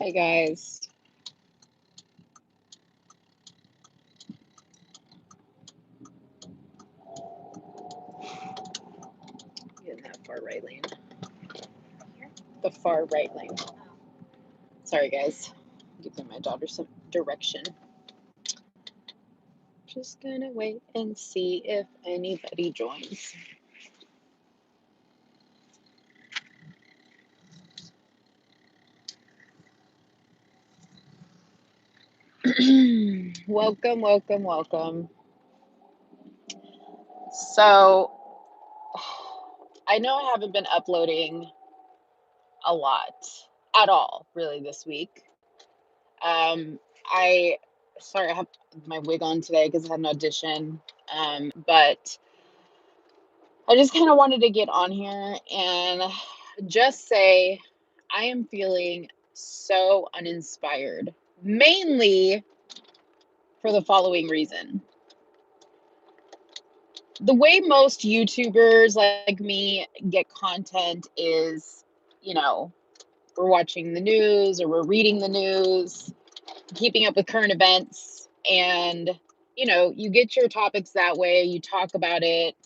Hey guys. Get in that far right lane. The far right lane. Sorry guys. Giving my daughter some direction. Just gonna wait and see if anybody joins. Welcome, welcome, welcome. So, I know I haven't been uploading a lot at all, really, this week. I sorry, I have my wig on today because I had an audition. But I just kind of wanted to get on here and just say I am feeling so uninspired, mainly for the following reason. The way most YouTubers like me get content is, you know, we're watching the news or we're reading the news, keeping up with current events, and, you get your topics that way, you talk about it,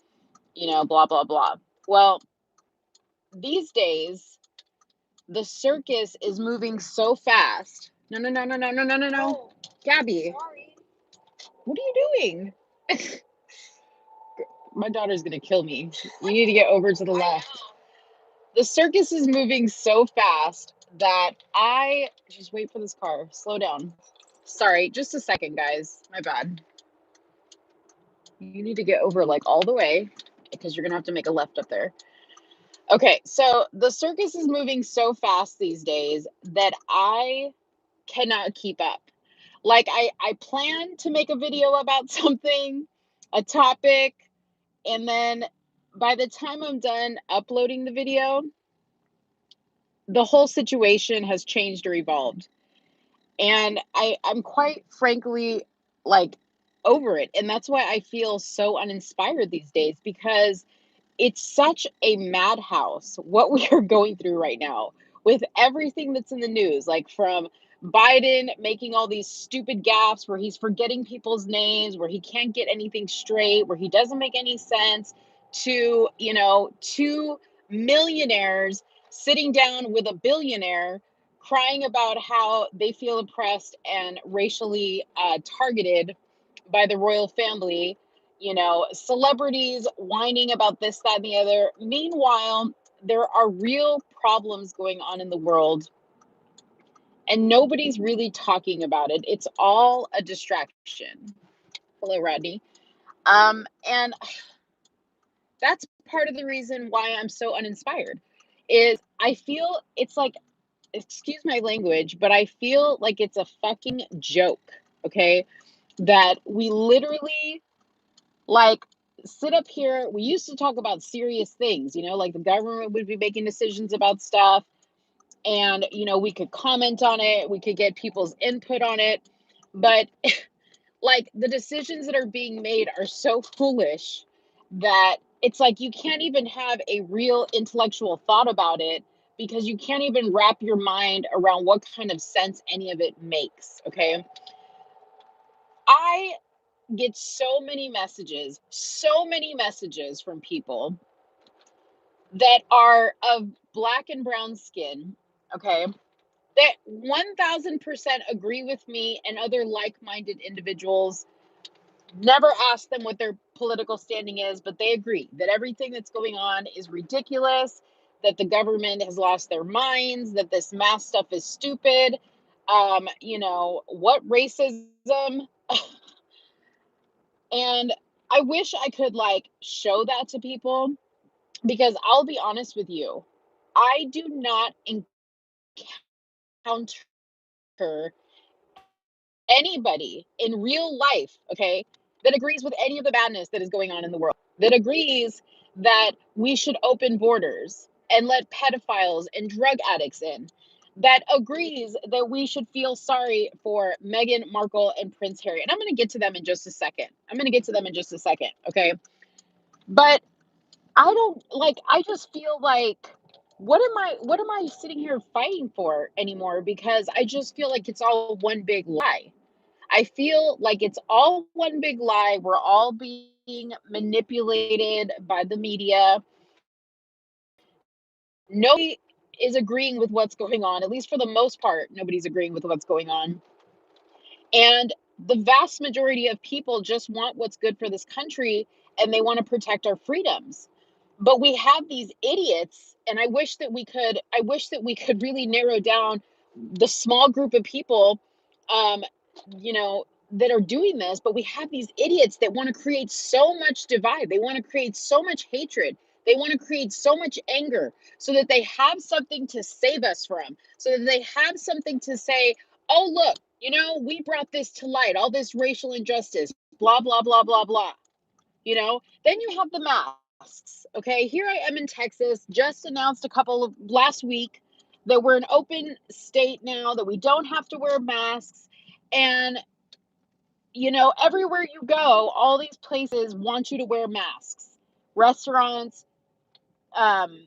blah, blah, blah. Well, these days, the circus is moving so fast. No, no, no, no, no, no, no, no, no. Oh, Gabby, sorry. what are you doing? My daughter's gonna kill me. You need to get over to the left. The circus is moving so fast that I just wait for this car. Slow down. Sorry, just a second, guys. My bad. You need to get over like all the way because you're gonna have to make a left up there. Okay, so the circus is moving so fast these days that I cannot keep up. Like I plan to make a video about something, a topic, and then by the time I'm done uploading the video, the whole situation has changed or evolved. And I'm quite frankly like over it. And that's why I feel so uninspired these days because it's such a madhouse what we are going through right now with everything that's in the news, like from Biden making all these stupid gaffes where he's forgetting people's names, where he can't get anything straight, where he doesn't make any sense, to, two millionaires sitting down with a billionaire crying about how they feel oppressed and racially targeted by the royal family, celebrities whining about this, that, and the other. Meanwhile, there are real problems going on in the world, and nobody's really talking about it. It's all a distraction. Hello, Rodney. And that's part of the reason why I'm so uninspired. Is I feel it's like, excuse my language, but I feel like it's a fucking joke. Okay, that we literally like sit up here. We used to talk about serious things, like the government would be making decisions about stuff, and we could comment on it, we could get people's input on it. But like the decisions that are being made are so foolish that it's like you can't even have a real intellectual thought about it because you can't even wrap your mind around what kind of sense any of it makes. Okay, I get so many messages from people that are of black and brown skin, okay, that 1000% agree with me and other like minded individuals. Never ask them what their political standing is, but they agree that everything that's going on is ridiculous, that the government has lost their minds, that this mass stuff is stupid. What racism? And I wish I could like show that to people because I'll be honest with you, I do not encounter anybody in real life, okay, that agrees with any of the badness that is going on in the world, that agrees that we should open borders and let pedophiles and drug addicts in, that agrees that we should feel sorry for Meghan Markle and Prince Harry. And I'm going to get to them in just a second. Okay? But I don't like, I just feel like what am I sitting here fighting for anymore? Because I just feel like it's all one big lie. I feel like it's all one big lie. We're all being manipulated by the media. Nobody is agreeing with what's going on, at least for the most part, nobody's agreeing with what's going on. And the vast majority of people just want what's good for this country and they want to protect our freedoms. But we have these idiots, and I wish that we could really narrow down the small group of people um you know that are doing this, but we have these idiots that want to create so much divide. They want to create so much hatred. They want to create so much anger so that they have something to save us from, so that they have something to say, oh, look, we brought this to light, all this racial injustice, blah, blah, blah, blah, blah. Then you have the masks. Okay, here I am in Texas, just announced a couple of last week that we're an open state now, that we don't have to wear masks. And, everywhere you go, all these places want you to wear masks. Restaurants, um,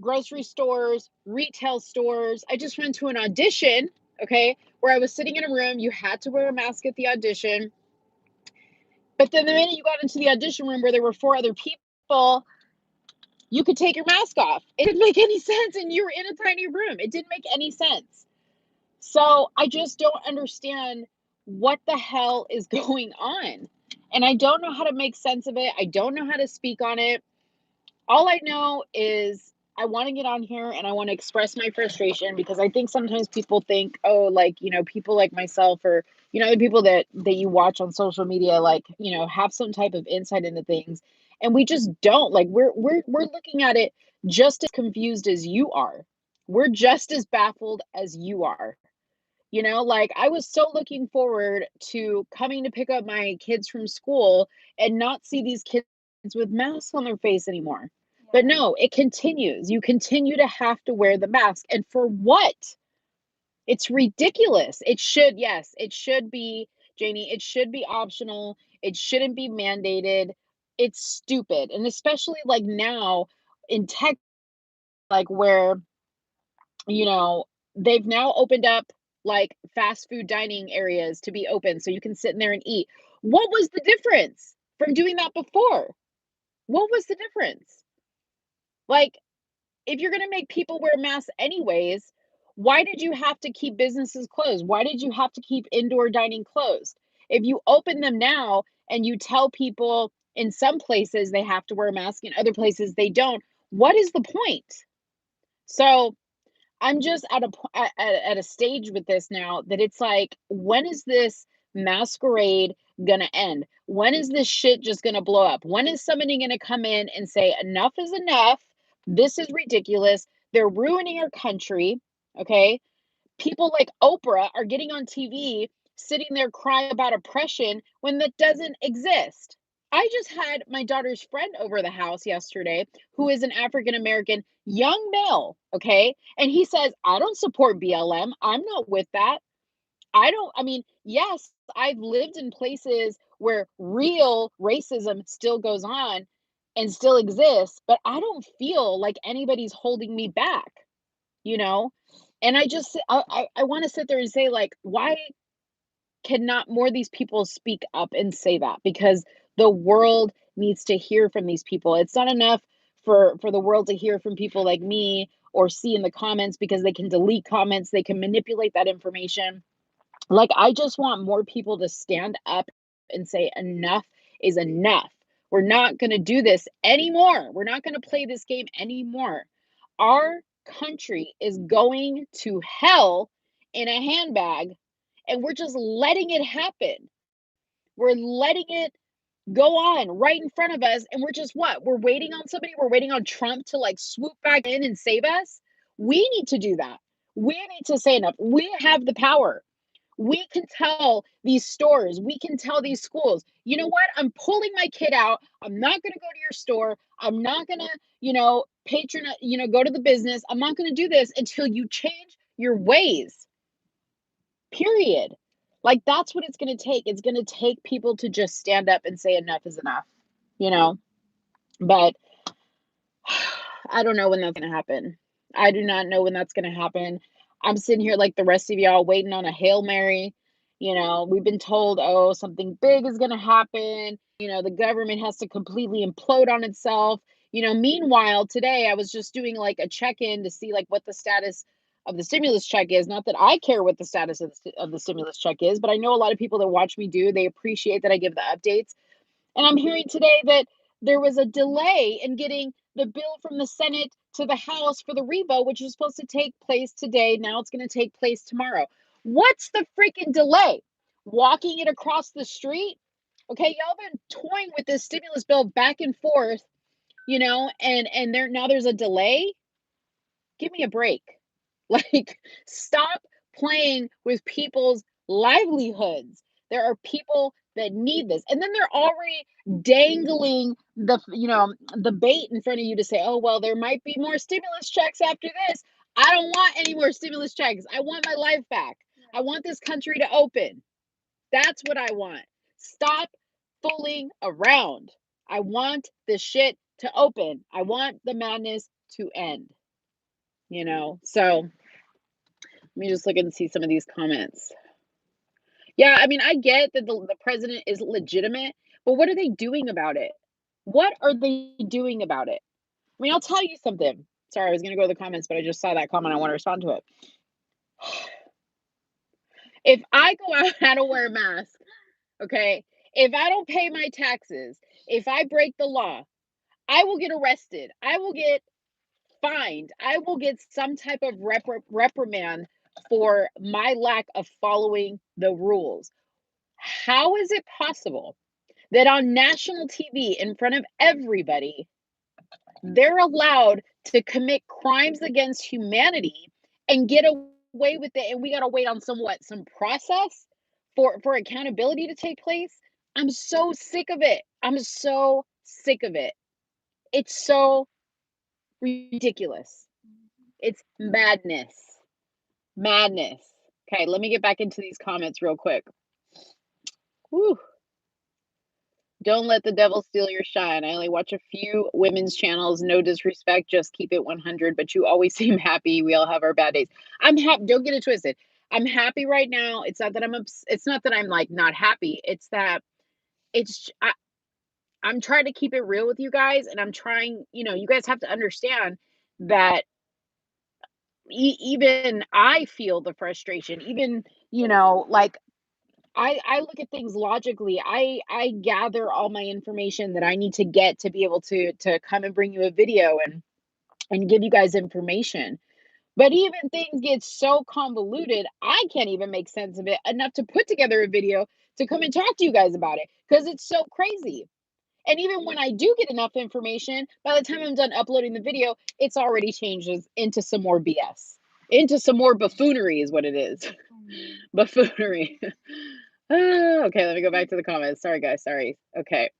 grocery stores, retail stores. I just went to an audition, okay, where I was sitting in a room. You had to wear a mask at the audition. But then the minute you got into the audition room where there were four other people, you could take your mask off. It didn't make any sense. And you were in a tiny room. It didn't make any sense. So I just don't understand what the hell is going on. And I don't know how to make sense of it. I don't know how to speak on it. All I know is I want to get on here and I want to express my frustration, because I think sometimes people think, oh, like, people like myself, or, the people that you watch on social media, like, have some type of insight into things. And we just don't. Like, we're looking at it just as confused as you are. We're just as baffled as you are. Like, I was so looking forward to coming to pick up my kids from school and not see these kids with masks on their face anymore. But no, it continues. You continue to have to wear the mask. And for what? It's ridiculous. Yes, it should be, Janie, it should be optional. It shouldn't be mandated. It's stupid. And especially like now in tech, like where they've now opened up like fast food dining areas to be open so you can sit in there and eat. What was the difference from doing that before? What was the difference? Like, if you're going to make people wear masks anyways, why did you have to keep businesses closed? Why did you have to keep indoor dining closed? If you open them now and you tell people in some places they have to wear a mask, in other places they don't, what is the point? So, I'm just at a stage with this now that it's like, when is this masquerade gonna end? When is this shit just gonna blow up? When is somebody gonna come in and say, enough is enough? This is ridiculous. They're ruining our country. Okay. People like Oprah are getting on TV, sitting there crying about oppression when that doesn't exist. I just had my daughter's friend over the house yesterday, who is an African American young male, okay? And he says, I don't support BLM. I'm not with that. I mean, yes, I've lived in places where real racism still goes on and still exists, but I don't feel like anybody's holding me back, you know? And I want to sit there and say, like, why cannot more of these people speak up and say that? Because the world needs to hear from these people. It's not enough for the world to hear from people like me or see in the comments, because they can delete comments, they can manipulate that information. Like, I just want more people to stand up and say enough is enough. We're not going to do this anymore. We're not going to play this game anymore. Our country is going to hell in a handbag, and we're just letting it happen. We're letting it go on right in front of us, and we're just what? We're waiting on somebody. We're waiting on Trump to like swoop back in and save us. We need to do that. We need to say enough. We have the power. We can tell these stores, we can tell these schools, you know what? I'm pulling my kid out. I'm not going to go to your store. I'm not going to, go to the business. I'm not going to do this until you change your ways. Period. Like, that's what it's going to take. It's going to take people to just stand up and say enough is enough, you know? But I don't know when that's going to happen. I do not know when that's gonna happen. I'm sitting here like the rest of y'all waiting on a Hail Mary. You know, we've been told, oh, something big is gonna happen. You know, the government has to completely implode on itself. You know, meanwhile, today I was just doing like a check-in to see like what the status of the stimulus check is. Not that I care what the status of the stimulus check is, but I know a lot of people that watch me do, they appreciate that I give the updates. And I'm hearing today that there was a delay in getting the bill from the Senate to the House for the revote, which was supposed to take place today. Now it's going to take place tomorrow. What's the freaking delay? Walking it across the street? Okay, y'all been toying with this stimulus bill back and forth, you know, and now there's a delay. Give me a break. Like, stop playing with people's livelihoods. There are people that need this. And then they're already dangling the bait in front of you to say, "Oh, well, there might be more stimulus checks after this." I don't want any more stimulus checks. I want my life back. I want this country to open. That's what I want. Stop fooling around. I want this shit to open. I want the madness to end, you know? So, let me just look and see some of these comments. Yeah, I mean, I get that the president is legitimate, but what are they doing about it? What are they doing about it? I mean, I'll tell you something. Sorry, I was going to go to the comments, but I just saw that comment. I want to respond to it. If I go out, I don't wear a mask, okay? If I don't pay my taxes, if I break the law, I will get arrested. I will get fined. I will get some type of reprimand for my lack of following the rules. How is it possible that on national TV, in front of everybody, they're allowed to commit crimes against humanity and get away with it, and we got to wait on some process for accountability to take place? I'm so sick of it. I'm so sick of it. It's so ridiculous. It's madness. Madness. Okay, let me get back into these comments real quick. Whew. Don't let the devil steal your shine. I only watch a few women's channels. No disrespect, just keep it 100. But you always seem happy. We all have our bad days. I'm happy. Don't get it twisted. I'm happy right now. It's not that it's not that I'm like not happy. It's that I'm trying to keep it real with you guys, and I'm trying. You know, you guys have to understand that even I feel the frustration. Even like I look at things logically. I gather all my information that I need to get to be able to come and bring you a video and give you guys information. But even things get so convoluted, I can't even make sense of it enough to put together a video to come and talk to you guys about it because it's so crazy. And even when I do get enough information, by the time I'm done uploading the video, it's already changes into some more BS, into some more buffoonery is what it is. Buffoonery. Okay, let me go back to the comments. Sorry, guys. Sorry. Okay.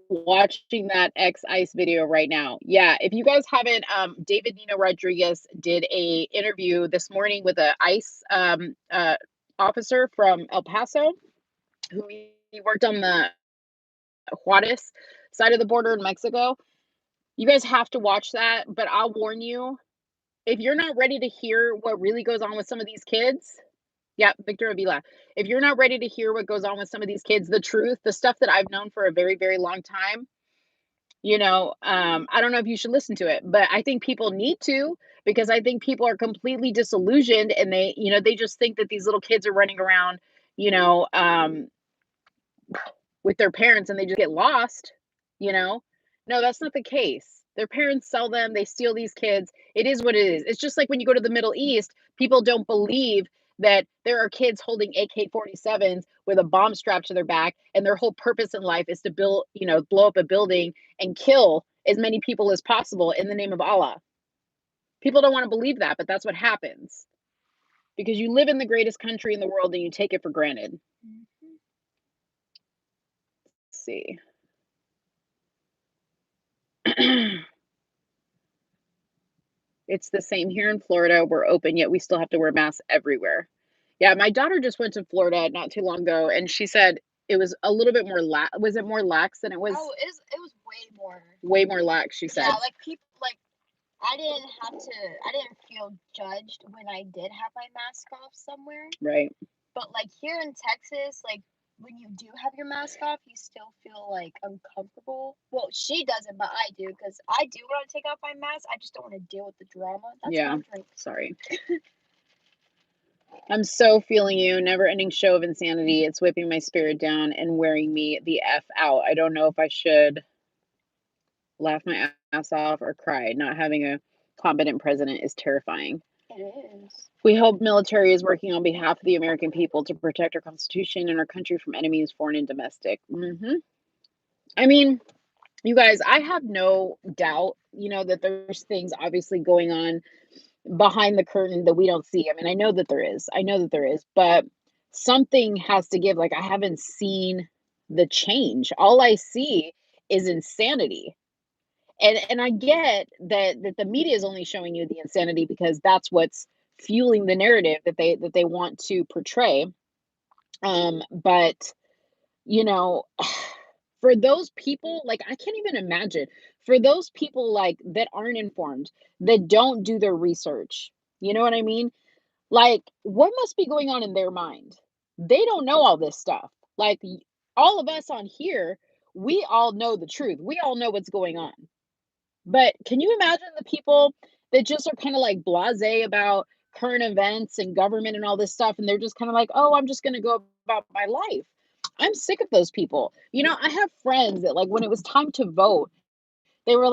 Watching that X Ice video right now. Yeah, if you guys haven't, David Nino Rodriguez did a interview this morning with a ICE officer from El Paso, who he worked on the Juarez side of the border in Mexico. You guys have to watch that, but I'll warn you, if you're not ready to hear what really goes on with some of these kids, yeah, Victor Avila. If you're not ready to hear what goes on with some of these kids, the truth, the stuff that I've known for a very, very long time, I don't know if you should listen to it, but I think people need to because I think people are completely disillusioned and they just think that these little kids are running around, you know, with their parents and they just get lost, you know? No, that's not the case. Their parents sell them, they steal these kids. It is what it is. It's just like when you go to the Middle East, people don't believe that there are kids holding AK-47s with a bomb strapped to their back and their whole purpose in life is to blow up a building and kill as many people as possible in the name of Allah. People don't want to believe that, but that's what happens because you live in the greatest country in the world and you take it for granted. Let's see. It's the same here in Florida. We're open, yet we still have to wear masks everywhere. Yeah, my daughter just went to Florida not too long ago, and she said it was a little bit more was it more lax than it was? Oh, it was way more. Way more lax, she said. Yeah, like people like I didn't feel judged when I did have my mask off somewhere. Right. But like here in Texas, like when you do have your mask off, you still feel like uncomfortable. Well, she doesn't, but I do because I do want to take off my mask. I just don't want to deal with the drama. That's Yeah. my drink. Sorry. I'm so feeling you. Never ending show of insanity. It's whipping my spirit down and wearing me the F out. I don't know if I should laugh my ass off or cry. Not having a competent president is terrifying. It is. We hope military is working on behalf of the American people to protect our Constitution and our country from enemies, foreign and domestic. I mean, you guys, I have no doubt, that there's things obviously going on behind the curtain that we don't see. I mean, I know that there is. I know that there is, but something has to give. Like, I haven't seen the change. All I see is insanity. And I get that the media is only showing you the insanity because that's what's fueling the narrative that they want to portray. But you know, for those people, like, I can't even imagine for those people like that aren't informed, that don't do their research. You know what I mean? Like, what must be going on in their mind? They don't know all this stuff. Like, all of us on here, we all know the truth. We all know what's going on. But can you imagine the people that just are kind of like blasé about current events and government and all this stuff, and they're just kind of like, oh, I'm just going to go about my life. I'm sick of those people. I have friends that, like, when it was time to vote, they were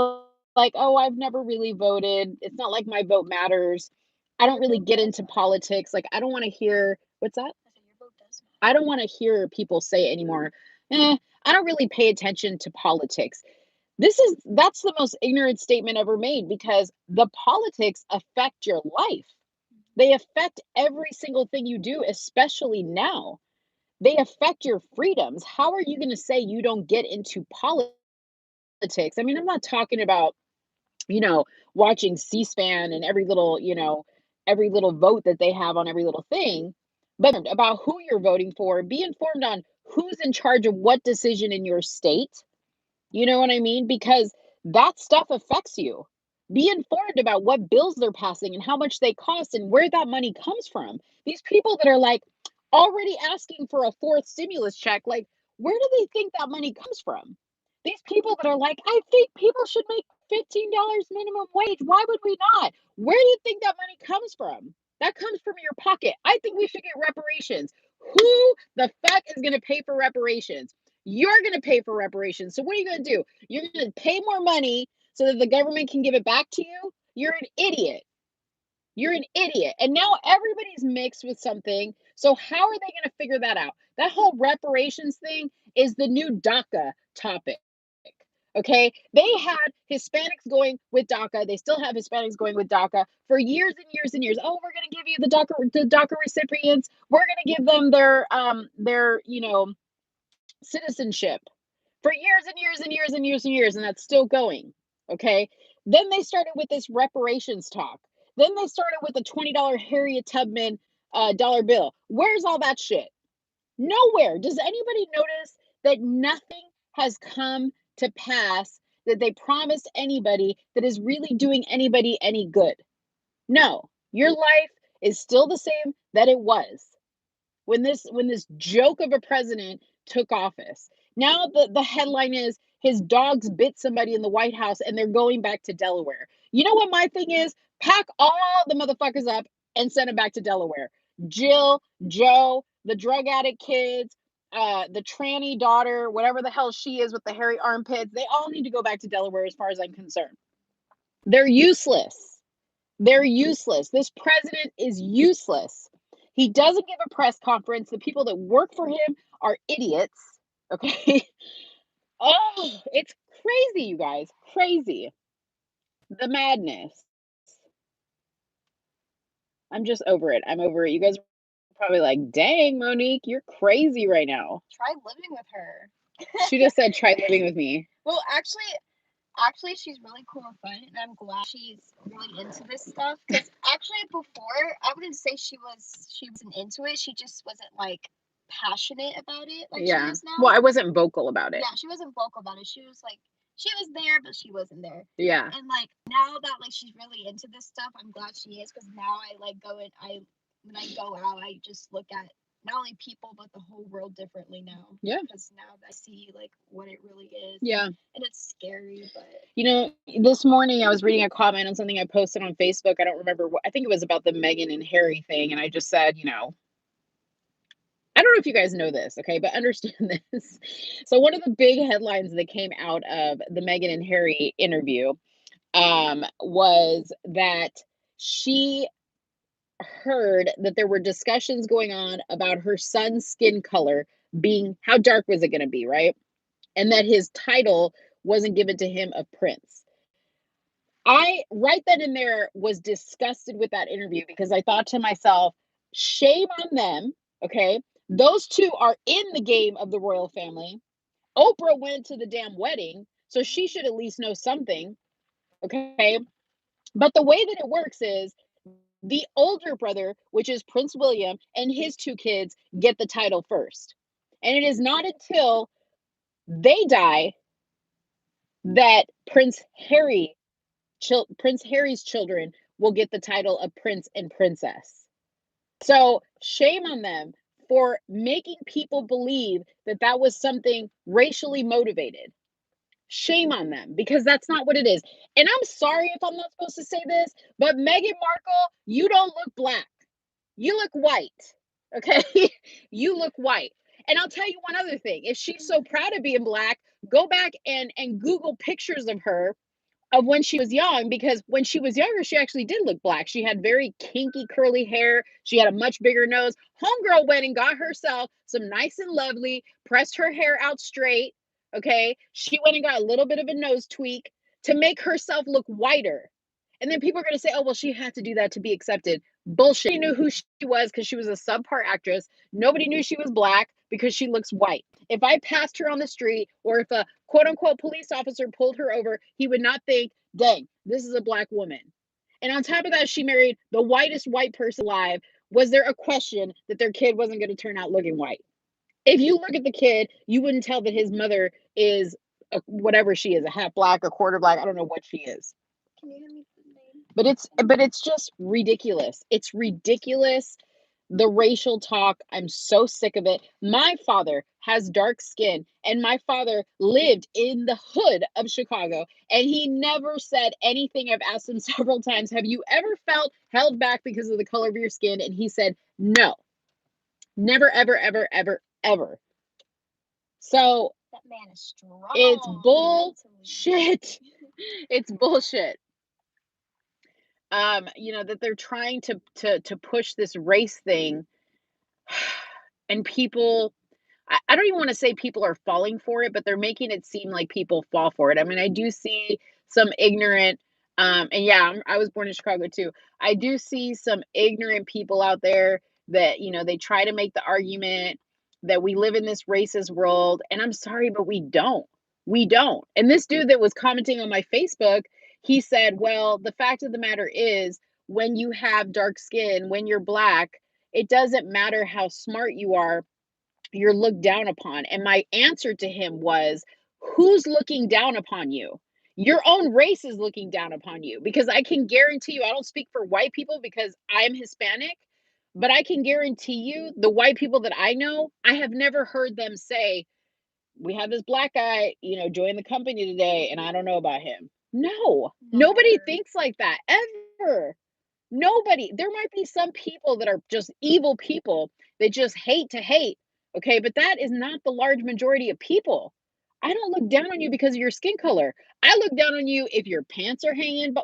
like, oh, I've never really voted. It's not like my vote matters. I don't really get into politics. Like, I don't want to hear, what's that? I said your vote does I matter. don't want to hear people say anymore, I don't really pay attention to politics. That's the most ignorant statement ever made, because the politics affect your life. They affect every single thing you do, especially now. They affect your freedoms. How are you going to say you don't get into politics? I mean, I'm not talking about, watching C-SPAN and every little vote that they have on every little thing, but about who you're voting for. Be informed on who's in charge of what decision in your state. You know what I mean? Because that stuff affects you. Be informed about what bills they're passing and how much they cost and where that money comes from. These people that are like already asking for a fourth stimulus check, like, where do they think that money comes from? These people that are like, I think people should make $15 minimum wage. Why would we not? Where do you think that money comes from? That comes from your pocket. I think we should get reparations. Who the fuck is going to pay for reparations? You're going to pay for reparations. So what are you going to do? You're going to pay more money so that the government can give it back to you? You're an idiot. You're an idiot. And now everybody's mixed with something. So how are they going to figure that out? That whole reparations thing is the new DACA topic. Okay. They had Hispanics going with DACA. They still have Hispanics going with DACA for years and years and years. Oh, we're going to give you the DACA recipients. We're going to give them their citizenship for years and years and years and years and years, and that's still going. Okay. Then they started with this reparations talk. Then they started with the $20 Harriet Tubman dollar bill. Where's all that shit? Nowhere. Does anybody notice that nothing has come to pass that they promised anybody that is really doing anybody any good? No. Your life is still the same that it was when this joke of a president took office. Now the headline is his dogs bit somebody in the White House and they're going back to Delaware. You know what my thing is? Pack all the motherfuckers up and send them back to Delaware. Jill, Joe, the drug addict kids, the tranny daughter, whatever the hell she is with the hairy armpits, they all need to go back to Delaware as far as I'm concerned. They're useless. They're useless. This president is useless. He doesn't give a press conference. The people that work for him are idiots. Okay. Oh, it's crazy, you guys. Crazy. The madness. I'm just over it. I'm over it. You guys are probably like, dang, Monique, you're crazy right now. Try living with her. She just said, try living with me. Well, actually, she's really cool and fun, and I'm glad she's really into this stuff. Because actually, before I wouldn't say she wasn't into it. She just wasn't like passionate about it like she Yeah. is now. Well, I wasn't vocal about it. Yeah, she wasn't vocal about it. She was like she was there, but she wasn't there. Yeah. And like now that like she's really into this stuff, I'm glad she is because now I like go and when I go out, I just look at not only people but the whole world differently now. Yeah. Because now I see like what it really is. Yeah. And it's scary, but You know, this morning I was reading a comment on something I posted on Facebook. I don't remember what, I think it was about the Meghan and Harry thing. And I just said, I don't know if you guys know this, okay, but understand this. So one of the big headlines that came out of the Meghan and Harry interview was that she heard that there were discussions going on about her son's skin color being how dark was it going to be, right? And that his title wasn't given to him of prince. I right then and there was disgusted with that interview because I thought to myself, shame on them. Okay. Those two are in the game of the royal family. Oprah went to the damn wedding, so she should at least know something. Okay. But the way that it works is the older brother, which is Prince William, and his two kids get the title first. And it is not until they die that Prince Harry's children will get the title of prince and princess. So shame on them for making people believe that that was something racially motivated. Shame on them because that's not what it is. And I'm sorry if I'm not supposed to say this, but Meghan Markle, you don't look black. You look white. Okay? You look white. And I'll tell you one other thing. If she's so proud of being black, go back and Google pictures of when she was young, because when she was younger, she actually did look black. She had very kinky, curly hair. She had a much bigger nose. Homegirl went and got herself some nice and lovely, pressed her hair out straight. Okay. She went and got a little bit of a nose tweak to make herself look whiter. And then people are going to say, oh, well, she had to do that to be accepted. Bullshit. Nobody knew who she was because she was a subpar actress. Nobody knew she was black because she looks white. If I passed her on the street or if a quote unquote police officer pulled her over, he would not think, dang, this is a black woman. And on top of that, she married the whitest white person alive. Was there a question that their kid wasn't going to turn out looking white? If you look at the kid, you wouldn't tell that his mother is whatever she is, a half black or quarter black. I don't know what she is. can you hear me the name? But it's just ridiculous. It's ridiculous. The racial talk, I'm so sick of it. My father has dark skin, and my father lived in the hood of Chicago, and he never said anything. I've asked him several times, have you ever felt held back because of the color of your skin? And he said, no, never, ever, ever, ever, ever. So That man is strong. it's bullshit. It's bullshit. That they're trying to push this race thing, and people, I don't even want to say people are falling for it, but they're making it seem like people fall for it. I mean, I do see some ignorant, and yeah, I was born in Chicago too. I do see some ignorant people out there that, they try to make the argument that we live in this racist world. And I'm sorry, but we don't. We don't. And this dude that was commenting on my Facebook, he said, well, the fact of the matter is, when you have dark skin, when you're black, it doesn't matter how smart you are, you're looked down upon. And my answer to him was, who's looking down upon you? Your own race is looking down upon you, because I can guarantee you, I don't speak for white people because I'm Hispanic, but I can guarantee you the white people that I know, I have never heard them say, we have this black guy, join the company today, and I don't know about him. No, nobody thinks like that ever. Nobody. There might be some people that are just evil people that just hate to hate. Okay. But that is not the large majority of people. I don't look down on you because of your skin color. I look down on you if your pants are hanging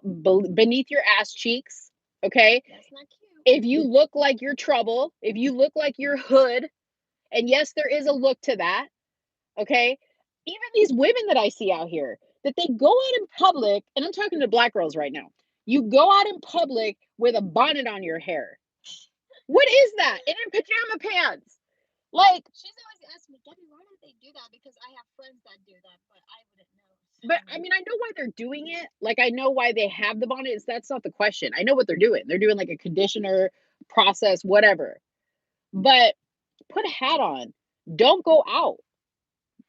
beneath your ass cheeks. Okay. That's not cute. If you look like you're trouble, if you look like you're hood, and yes, there is a look to that. Okay. Even these women that I see out here, that they go out in public, and I'm talking to black girls right now. You go out in public with a bonnet on your hair. What is that? And in pajama pants. Like, she's always asked me, Debbie, why don't they do that? Because I have friends that do that, but I wouldn't know. but I mean, I know why they're doing it. Like, I know why they have the bonnets. That's not the question. I know what they're doing. They're doing like a conditioner process, whatever. But put a hat on. Don't go out.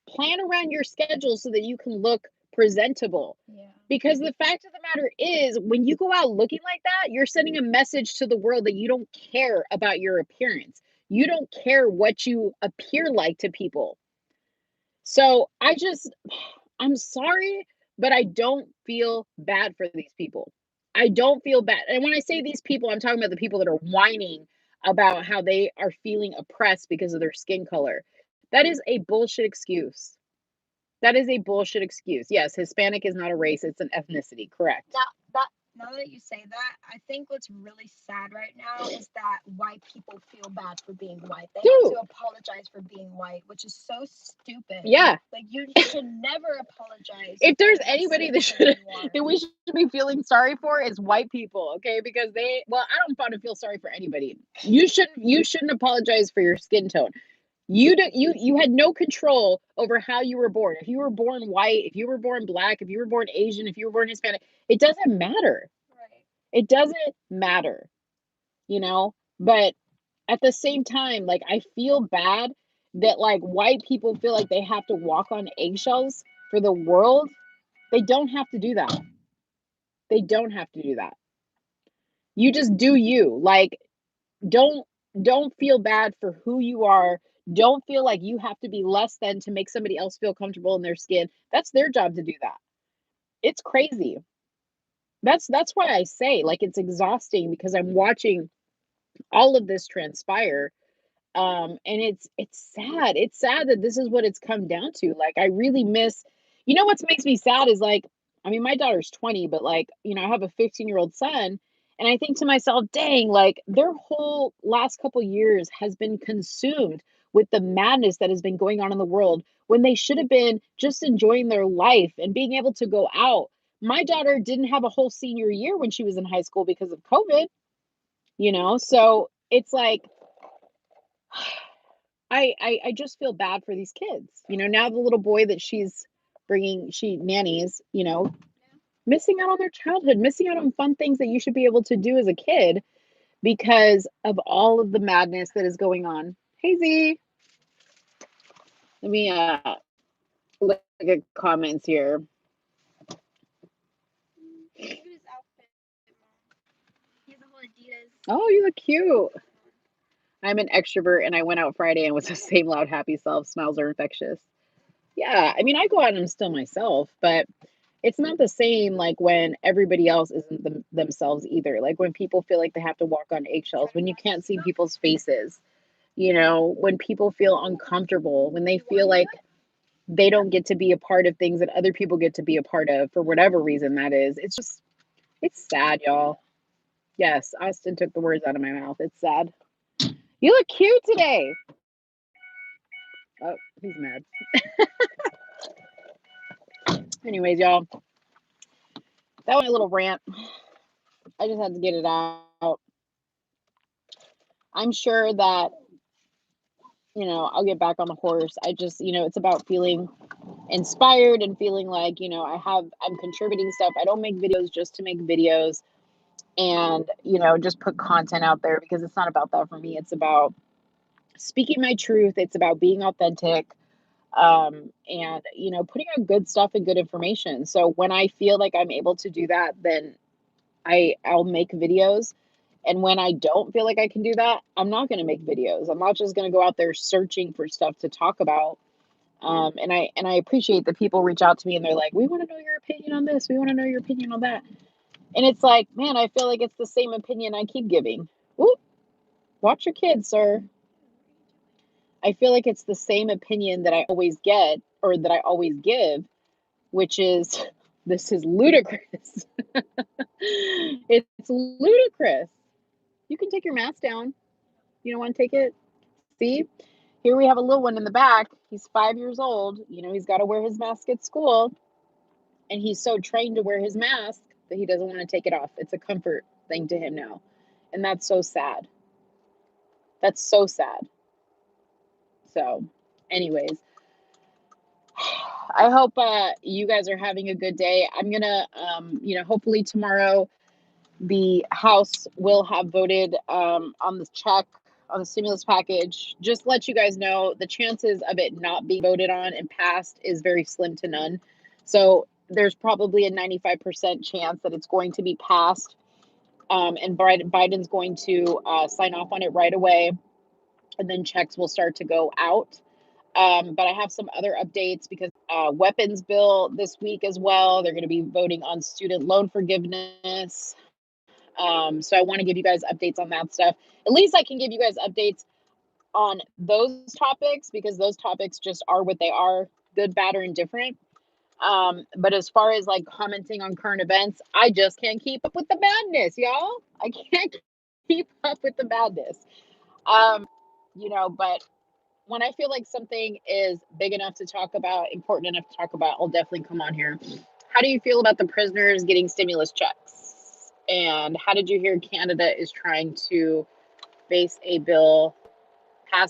Plan around your schedule so that you can look presentable. Yeah. Because the fact of the matter is, when you go out looking like that, you're sending a message to the world that you don't care about your appearance. You don't care what you appear like to people. So I'm sorry, but I don't feel bad for these people. I don't feel bad. And when I say these people, I'm talking about the people that are whining about how they are feeling oppressed because of their skin color. That is a bullshit excuse. That is a bullshit excuse. Yes, Hispanic is not a race, it's an ethnicity. Correct. Now that you say that, I think what's really sad right now is that white people feel bad for being white. They have Dude, to apologize for being white, which is so stupid. yeah. Like you should never apologize. If there's for the anybody skin that tone should you are. that we should be feeling sorry for is white people, okay? Because well, I don't want to feel sorry for anybody. You shouldn't apologize for your skin tone. You had no control over how you were born. If you were born white, if you were born black, if you were born Asian, if you were born Hispanic, it doesn't matter. Right. It doesn't matter, you know? But at the same time, like I feel bad that like white people feel like they have to walk on eggshells for the world. They don't have to do that. They don't have to do that. You just do you. Like don't don't feel bad for who you are. Don't feel like you have to be less than to make somebody else feel comfortable in their skin. That's their job to do that. It's crazy. That's why I say like it's exhausting because I'm watching all of this transpire. And it's sad. It's sad that this is what it's come down to. Like I really miss, what makes me sad is like, I mean, my daughter's 20, but like, I have a 15-year-old son, and I think to myself, dang, like their whole last couple years has been consumed with the madness that has been going on in the world when they should have been just enjoying their life and being able to go out. My daughter didn't have a whole senior year when she was in high school because of COVID, so it's like I just feel bad for these kids. Now the little boy that she nannies, missing out on their childhood, missing out on fun things that you should be able to do as a kid because of all of the madness that is going on. Hey Z, let me look at comments here. Look at his outfit, mom. He has a whole Adidas. Oh, you look cute. I'm an extrovert and I went out Friday and was the same loud, happy self. Smiles are infectious. Yeah, I mean, I go out and I'm still myself, but it's not the same like when everybody else isn't themselves either. Like when people feel like they have to walk on eggshells, when you can't see people's faces, when people feel uncomfortable, when they feel like they don't get to be a part of things that other people get to be a part of for whatever reason that is. It's sad, y'all. Yes, Austin took the words out of my mouth. It's sad. You look cute today. Oh, he's mad. Anyways, y'all, that was a little rant. I just had to get it out. I'm sure that I'll get back on the horse. I just, it's about feeling inspired and feeling like, I'm contributing stuff. I don't make videos just to make videos and, just put content out there because it's not about that for me. It's about speaking my truth. It's about being authentic. And, putting out good stuff and good information. So when I feel like I'm able to do that, then I'll make videos. And when I don't feel like I can do that, I'm not going to make videos. I'm not just going to go out there searching for stuff to talk about. And I appreciate that people reach out to me and they're like, "We want to know your opinion on this. We want to know your opinion on that." And it's like, man, I feel like it's the same opinion I keep giving. Whoop, watch your kids, sir. I feel like it's the same opinion that I always get or that I always give, which is this is ludicrous. It's ludicrous. You can take your mask down. You don't want to take it? See? Here we have a little one in the back. He's 5 years old. He's got to wear his mask at school. And he's so trained to wear his mask that he doesn't want to take it off. It's a comfort thing to him now. And that's so sad. That's so sad. So, anyways, I hope you guys are having a good day. I'm going to, hopefully tomorrow the House will have voted on the check on the stimulus package. Just let you guys know the chances of it not being voted on and passed is very slim to none. So there's probably a 95% chance that it's going to be passed, and Biden's going to sign off on it right away, and then checks will start to go out. But I have some other updates because weapons bill this week as well. They're going to be voting on student loan forgiveness. So I want to give you guys updates on that stuff. At least I can give you guys updates on those topics because those topics just are what they are, good, bad, or indifferent. But as far as like commenting on current events, I just can't keep up with the madness, y'all. I can't keep up with the madness. Um, but when I feel like something is big enough to talk about, important enough to talk about, I'll definitely come on here. How do you feel about the prisoners getting stimulus checks? And how did you hear Canada is trying to pass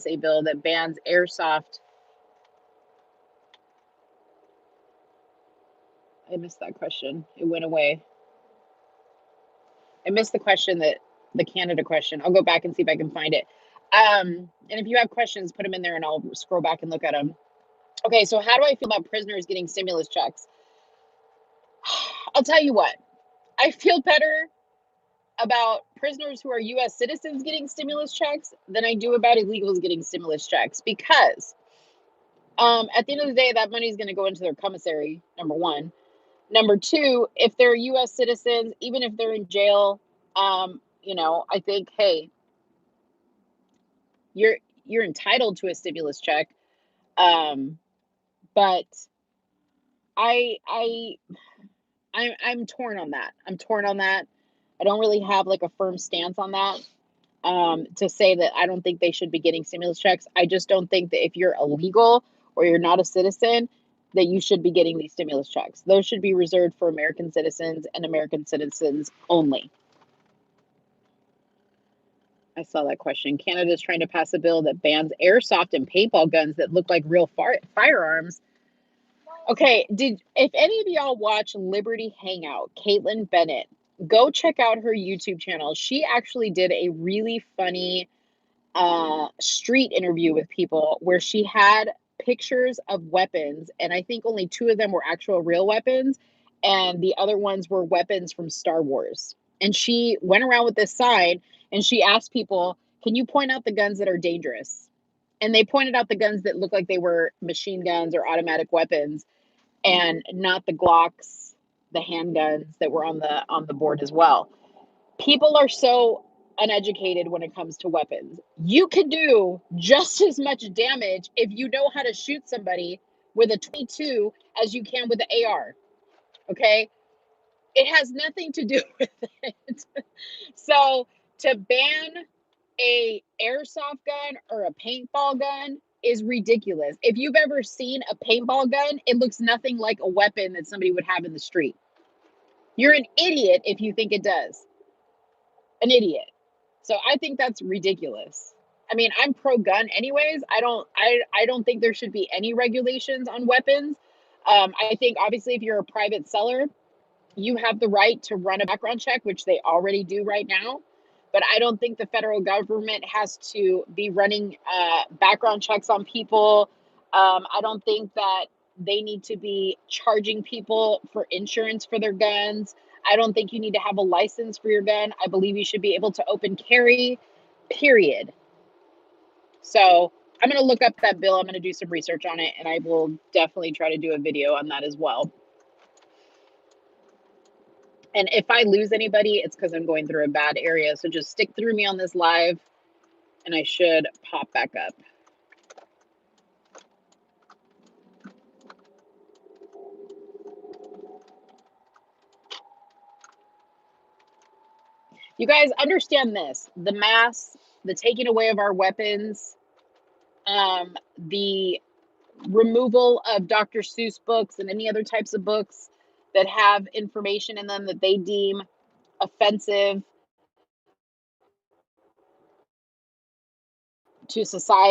a bill that bans airsoft? I missed that question. It went away. I missed the question the Canada question. I'll go back and see if I can find it. And if you have questions, put them in there and I'll scroll back and look at them. Okay, so how do I feel about prisoners getting stimulus checks? I'll tell you what, I feel better about prisoners who are US citizens getting stimulus checks than I do about illegals getting stimulus checks because at the end of the day, that money is going to go into their commissary, number one. Number two, if they're US citizens, even if they're in jail, I think, hey, you're entitled to a stimulus check. But I I I'm torn on that. I'm torn on that. I don't really have like a firm stance on that. To say that I don't think they should be getting stimulus checks. I just don't think that if you're illegal or you're not a citizen, that you should be getting these stimulus checks. Those should be reserved for American citizens and American citizens only. I saw that question. Canada is trying to pass a bill that bans airsoft and paintball guns that look like real firearms. Okay, if any of y'all watch Liberty Hangout, Caitlin Bennett, go check out her YouTube channel. She actually did a really funny street interview with people where she had pictures of weapons, and I think only two of them were actual real weapons, and the other ones were weapons from Star Wars. And she went around with this sign and she asked people, "Can you point out the guns that are dangerous?" And they pointed out the guns that looked like they were machine guns or automatic weapons, and not the Glocks, the handguns that were on the board as well. People are so uneducated when it comes to weapons. You can do just as much damage if you know how to shoot somebody with a 22 as you can with the AR. Okay? It has nothing to do with it. So to ban a airsoft gun or a paintball gun is ridiculous. If you've ever seen a paintball gun, it looks nothing like a weapon that somebody would have in the street. You're an idiot if you think it does. An idiot. So I think that's ridiculous. I mean, I'm pro gun anyways. I don't think there should be any regulations on weapons. I think obviously if you're a private seller, you have the right to run a background check, which they already do right now. But I don't think the federal government has to be running background checks on people. I don't think that they need to be charging people for insurance for their guns. I don't think you need to have a license for your gun. I believe you should be able to open carry, period. So I'm going to look up that bill. I'm going to do some research on it, and I will definitely try to do a video on that as well. And if I lose anybody, it's because I'm going through a bad area. So just stick through me on this live, and I should pop back up. You guys understand this. The mass, the taking away of our weapons, the removal of Dr. Seuss books and any other types of books that have information in them that they deem offensive to society